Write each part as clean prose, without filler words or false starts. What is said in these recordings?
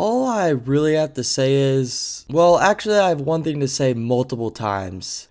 All I really have to say is, well, actually I have one thing to say multiple times.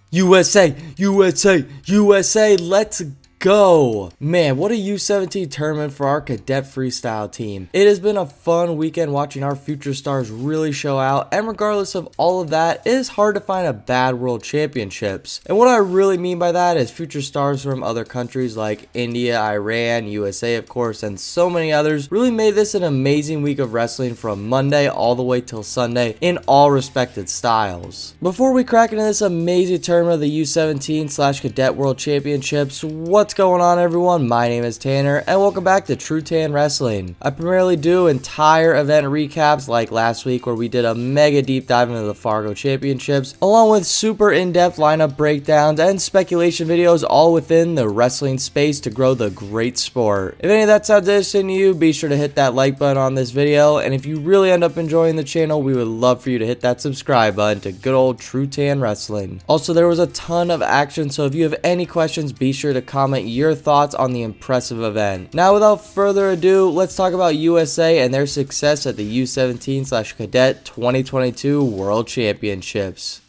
USA, USA, USA, let's go! Man, what a U17 tournament for our cadet freestyle team. It has been a fun weekend watching our future stars really show out, and regardless of all of that, it is hard to find a bad world championships. And what I really mean by that is future stars from other countries like India, Iran, USA of course, and so many others really made this an amazing week of wrestling from Monday all the way till Sunday in all respected styles. Before we crack into this amazing tournament of the U17 / Cadet World Championships, what's going on everyone? My name is Tanner and welcome back to TrueTan Wrestling. I primarily do entire event recaps like last week where we did a mega deep dive into the Fargo Championships, along with super in-depth lineup breakdowns and speculation videos all within the wrestling space to grow the great sport. If any of that sounds interesting to you, be sure to hit that like button on this video, and if you really end up enjoying the channel, we would love for you to hit that subscribe button to good old TrueTan Wrestling. Also, there was a ton of action, so if you have any questions, be sure to comment your thoughts on the impressive event. Now, without further ado, let's talk about USA and their success at the U17 / Cadet 2022 World Championships.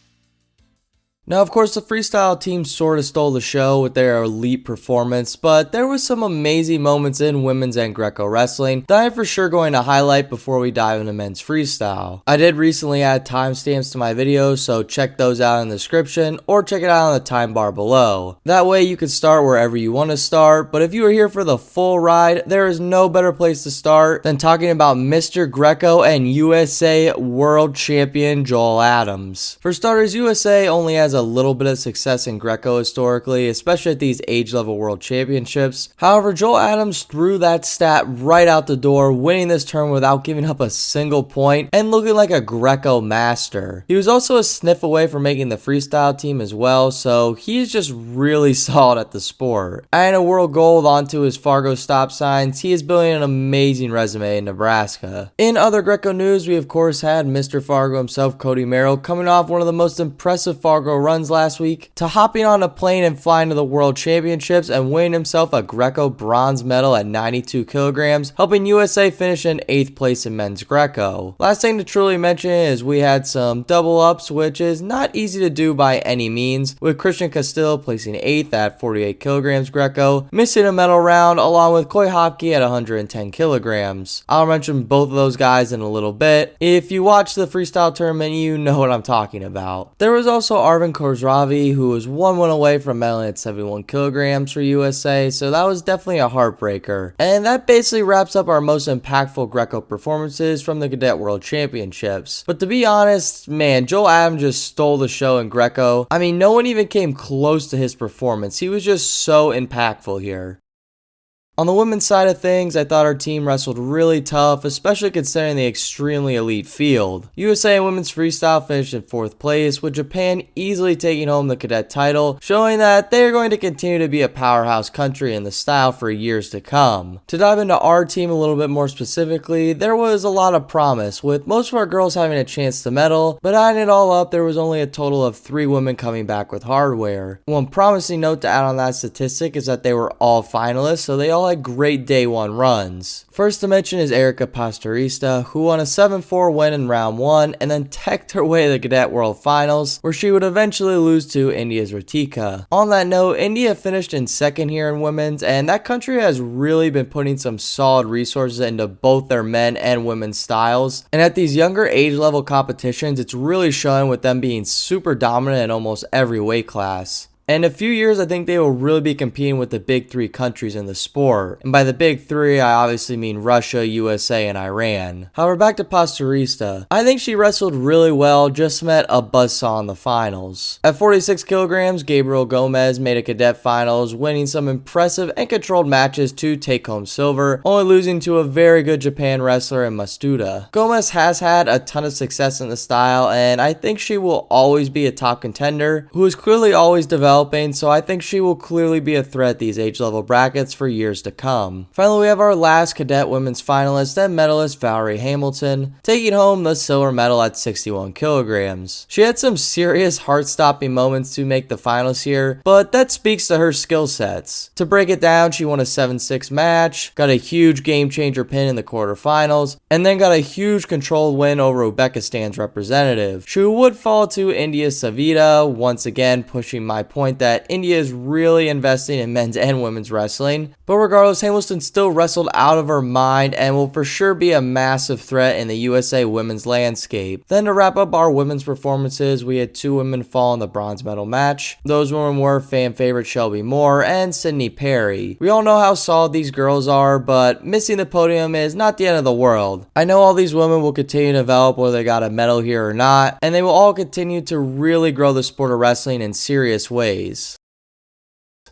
Now, of course, the freestyle team sort of stole the show with their elite performance, but there was some amazing moments in women's and Greco wrestling that I'm for sure going to highlight before we dive into men's freestyle. I did recently add timestamps to my videos, so check those out in the description or check it out on the time bar below. That way you can start wherever you want to start, but if you are here for the full ride, there is no better place to start than talking about Mr. Greco and USA World Champion Joel Adams. For starters, USA only has a little bit of success in Greco historically, especially at these age level world championships. However, Joel Adams threw that stat right out the door, winning this tournament without giving up a single point and looking like a Greco master. He was also a sniff away from making the freestyle team as well, so he's just really solid at the sport. Adding a world gold onto his Fargo stop signs, he is building an amazing resume in Nebraska. In other Greco news, we of course had Mr. Fargo himself, Cody Merrill, coming off one of the most impressive Fargo runs last week to hopping on a plane and flying to the World Championships and winning himself a Greco bronze medal at 92 kilograms, helping USA finish in 8th place in men's Greco. Last thing to truly mention is we had some double ups, which is not easy to do by any means, with Christian Castillo placing 8th at 48 kilograms Greco, missing a medal round along with Coy Hopke at 110 kilograms. I'll mention both of those guys in a little bit. If you watch the freestyle tournament, you know what I'm talking about. There was also Arvin Korzravi, who was one win away from medaling at 71 kilograms for USA, so that was definitely a heartbreaker. And that basically wraps up our most impactful Greco performances from the Cadet World Championships. But to be honest, man, Joel Adams just stole the show in Greco. I mean, no one even came close to his performance. He was just so impactful here. On the women's side of things, I thought our team wrestled really tough, especially considering the extremely elite field. USA women's freestyle finished in 4th place, with Japan easily taking home the cadet title, showing that they are going to continue to be a powerhouse country in the style for years to come. To dive into our team a little bit more specifically, there was a lot of promise, with most of our girls having a chance to medal, but adding it all up, there was only a total of 3 women coming back with hardware. One promising note to add on that statistic is that they were all finalists, so they all had great day 1 runs. First to mention is Erica Pastorista, who won a 7-4 win in round 1 and then teched her way to the Cadet World Finals, where she would eventually lose to India's Ritika. On that note, India finished in 2nd here in women's, and that country has really been putting some solid resources into both their men and women's styles, and at these younger age level competitions, it's really showing with them being super dominant in almost every weight class. In a few years, I think they will really be competing with the big 3 countries in the sport. And by the big 3, I obviously mean Russia, USA, and Iran. However, back to Pastorista. I think she wrestled really well, just met a buzzsaw in the finals. At 46 kilograms, Gabriel Gomez made a cadet finals, winning some impressive and controlled matches to take home silver, only losing to a very good Japan wrestler in Mastuda. Gomez has had a ton of success in the style, and I think she will always be a top contender, who has clearly always developed developing, so I think she will clearly be a threat at these age level brackets for years to come. Finally, we have our last cadet women's finalist and medalist, Valerie Hamilton, taking home the silver medal at 61 kilograms. She had some serious heart-stopping moments to make the finals here, but that speaks to her skill sets. To break it down, she won a 7-6 match, got a huge game-changer pin in the quarterfinals, and then got a huge controlled win over Uzbekistan's representative. She would fall to India Savita, once again pushing my point that India is really investing in men's and women's wrestling. But regardless, Hamilton still wrestled out of her mind and will for sure be a massive threat in the USA women's landscape. Then to wrap up our women's performances, we had 2 women fall in the bronze medal match. Those women were fan favorite Shelby Moore and Sydney Perry. We all know how solid these girls are, but missing the podium is not the end of the world. I know all these women will continue to develop whether they got a medal here or not, and they will all continue to really grow the sport of wrestling in serious ways.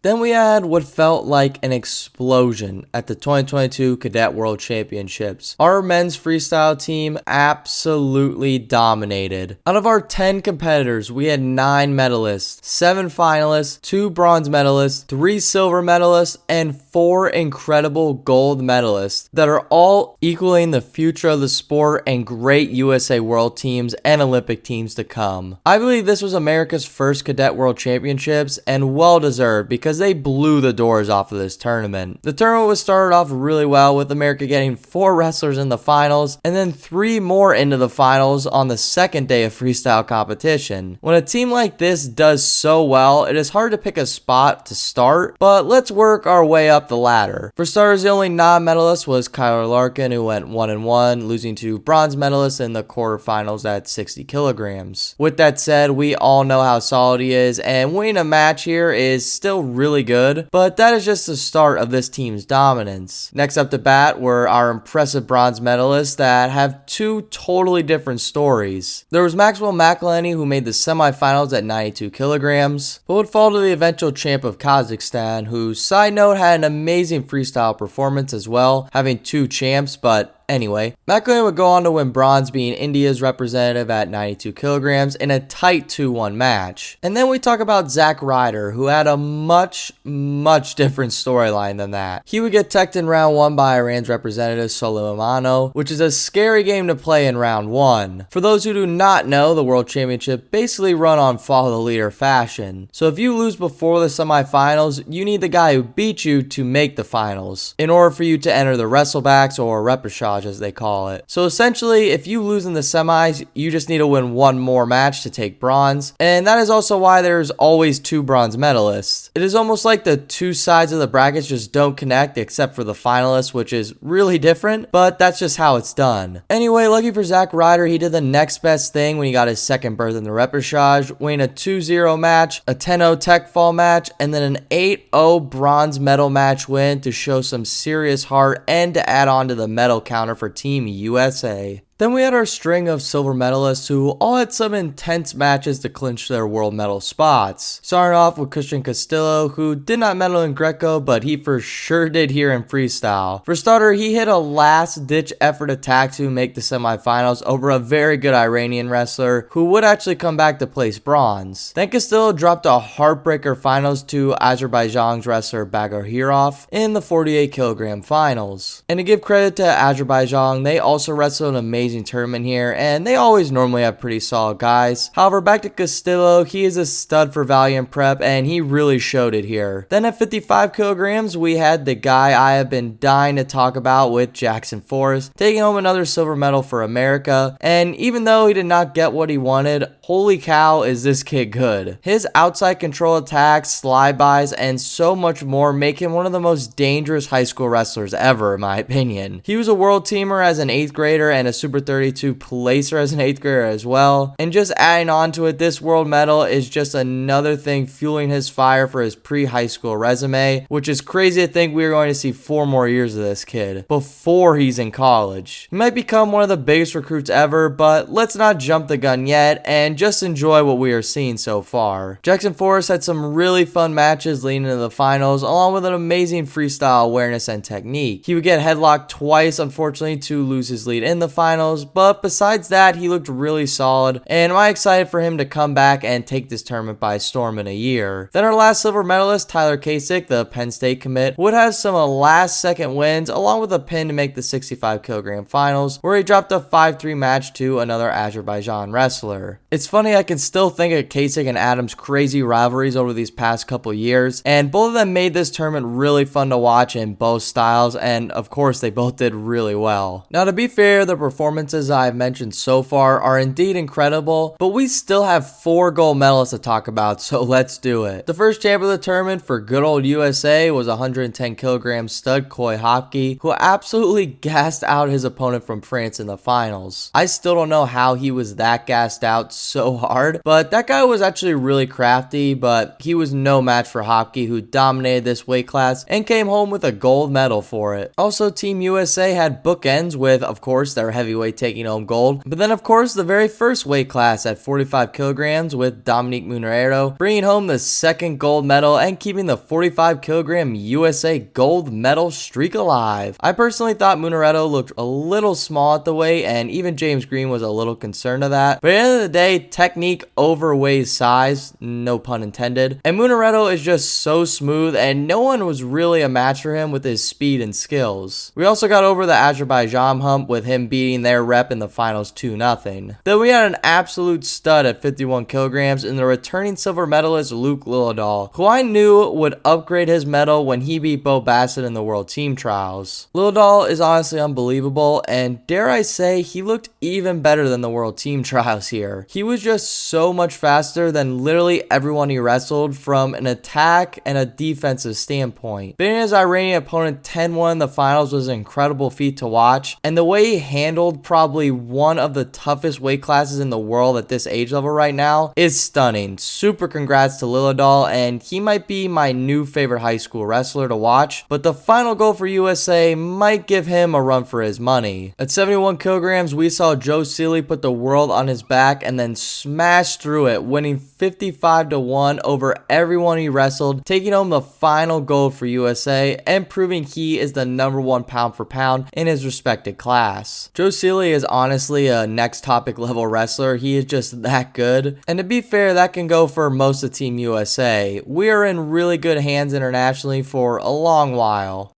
Then we had what felt like an explosion at the 2022 Cadet World Championships. Our men's freestyle team absolutely dominated. Out of our 10 competitors, we had 9 medalists, 7 finalists, 2 bronze medalists, 3 silver medalists, and 4 incredible gold medalists that are all equaling the future of the sport and great USA World teams and Olympic teams to come. I believe this was America's first Cadet World Championships, and well deserved because they blew the doors off of this tournament. The tournament was started off really well, with America getting 4 wrestlers in the finals and then 3 more into the finals on the second day of freestyle competition. When a team like this does so well, it is hard to pick a spot to start, but let's work our way up the ladder. For starters, the only non-medalist was Kyler Larkin, who went 1-1, losing to bronze medalists in the quarterfinals at 60 kilograms. With that said, we all know how solid he is, and winning a match here is still really good, but that is just the start of this team's dominance. Next up to bat were our impressive bronze medalists that have 2 totally different stories. There was Maxwell McElhenney, who made the semifinals at 92 kilograms, but would fall to the eventual champ of Kazakhstan, who, side note, had an amazing freestyle performance as well, having 2 champs, but anyway, McElhenney would go on to win bronze, being India's representative at 92 kilograms in a tight 2-1 match. And then we talk about Zack Ryder, who had a much different storyline than that. He would get teched in round 1 by Iran's representative Soleimano, which is a scary game to play in round 1. For those who do not know, the World Championship basically run on follow the leader fashion. So if you lose before the semifinals, you need the guy who beat you to make the finals in order for you to enter the wrestlebacks or repechage as they call it. So essentially, if you lose in the semis, you just need to win 1 more match to take bronze, and that is also why there's always 2 bronze medalists. It is almost like the 2 sides of the brackets just don't connect except for the finalists, which is really different, but that's just how it's done. Anyway, lucky for Zack Ryder, he did the next best thing when he got his second berth in the repechage, winning a 2-0 match, a 10-0 tech fall match, and then an 8-0 bronze medal match win to show some serious heart and to add on to the medal counter for Team USA. Then we had our string of silver medalists who all had some intense matches to clinch their world medal spots. Starting off with Christian Castillo, who did not medal in Greco, but he for sure did here in freestyle. For starter, he hit a last-ditch effort attack to make the semifinals over a very good Iranian wrestler who would actually come back to place bronze. Then Castillo dropped a heartbreaker finals to Azerbaijan's wrestler Bagirov in the 48 kilogram finals. And to give credit to Azerbaijan, they also wrestled an amazing tournament here, and they always normally have pretty solid guys. However, back to Castillo, he is a stud for Valiant Prep, and he really showed it here. Then at 55 kilograms, we had the guy I have been dying to talk about with Jackson Forrest, taking home another silver medal for America, and even though he did not get what he wanted, holy cow is this kid good. His outside control attacks, slide bys, and so much more make him one of the most dangerous high school wrestlers ever, in my opinion. He was a world teamer as an 8th grader and a Super 32 placer as an 8th grader as well. And just adding on to it, this world medal is just another thing fueling his fire for his pre-high school resume, which is crazy to think we are going to see 4 more years of this kid before he's in college. He might become one of the biggest recruits ever, but let's not jump the gun yet and just enjoy what we are seeing so far. Jackson Forrest had some really fun matches leading into the finals, along with an amazing freestyle awareness and technique. He would get headlocked twice, unfortunately, to lose his lead in the finals, finals, but besides that, he looked really solid, and I'm excited for him to come back and take this tournament by storm in a year. Then our last silver medalist, Tyler Kasich, the Penn State commit, would have some last second wins along with a pin to make the 65 kilogram finals, where he dropped a 5-3 match to another Azerbaijan wrestler. It's funny, I can still think of Kasich and Adams' crazy rivalries over these past couple years, and both of them made this tournament really fun to watch in both styles, and of course they both did really well. Now, to be fair, the performances I've mentioned so far are indeed incredible, but we still have 4 gold medalists to talk about, so let's do it. The first champ of the tournament for good old USA was 110 kilogram stud Koi Hopke, who absolutely gassed out his opponent from France in the finals. I still don't know how he was that gassed out so hard, but that guy was actually really crafty, but he was no match for Hopke, who dominated this weight class and came home with a gold medal for it. Also, Team USA had bookends with, of course, their heavyweight taking home gold, but then of course the very first weight class at 45 kilograms with Dominique Munero bringing home the second gold medal and keeping the 45 kilogram USA gold medal streak alive. I personally thought Munero looked a little small at the weight, and even James Green was a little concerned of that, but at the end of the day, technique overweighs size, no pun intended, and Munero is just so smooth and no one was really a match for him with his speed and skills. We also got over the Azerbaijan hump with him beating their rep in the finals 2-0. Then we had an absolute stud at 51 kilograms in the returning silver medalist Luke Liljedahl, who I knew would upgrade his medal when he beat Bo Bassett in the World Team Trials. Liljedahl is honestly unbelievable, and dare I say, he looked even better than the World Team Trials here. He was just so much faster than literally everyone he wrestled from an attack and a defensive standpoint. Beating his Iranian opponent 10-1 in the finals was an incredible feat to watch, and the way he handled probably one of the toughest weight classes in the world at this age level right now is stunning. Super congrats to Liljedahl, and he might be my new favorite high school wrestler to watch, but the final goal for USA might give him a run for his money. At 71 kilograms, we saw Joe Seeley put the world on his back and then smash through it, winning 55-1 over everyone he wrestled, taking home the final gold for USA and proving he is the #1 pound for pound in his respected class. Joe Seeley is honestly a next topic level wrestler. He is just that good, and to be fair, that can go for most of Team USA. We are in really good hands internationally for a long while.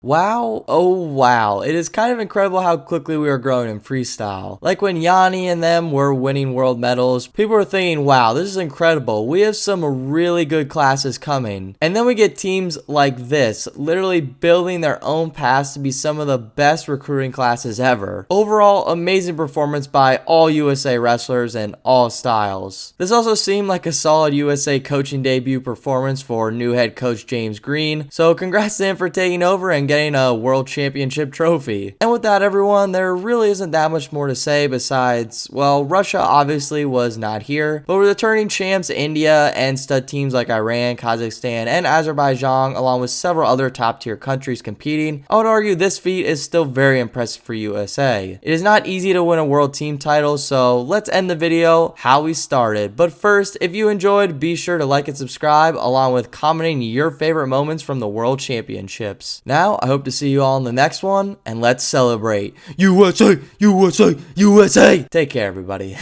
Wow, oh wow, it is kind of incredible how quickly we are growing in freestyle. Like when Yanni and them were winning world medals, people were thinking, wow, this is incredible, we have some really good classes coming. And then we get teams like this, literally building their own paths to be some of the best recruiting classes ever. Overall, amazing performance by all USA wrestlers and all styles. This also seemed like a solid USA coaching debut performance for new head coach James Green, so congrats to him for taking over and getting a world championship trophy. And with that, everyone, there really isn't that much more to say besides, well, Russia obviously was not here, but with returning champs India and stud teams like Iran, Kazakhstan, and Azerbaijan, along with several other top tier countries competing, I would argue this feat is still very impressive for USA. It is not easy to win a world team title, so let's end the video how we started. But first, if you enjoyed, be sure to like and subscribe, along with commenting your favorite moments from the World Championships. Now, I hope to see you all in the next one, and let's celebrate. USA! USA! USA! Take care, everybody.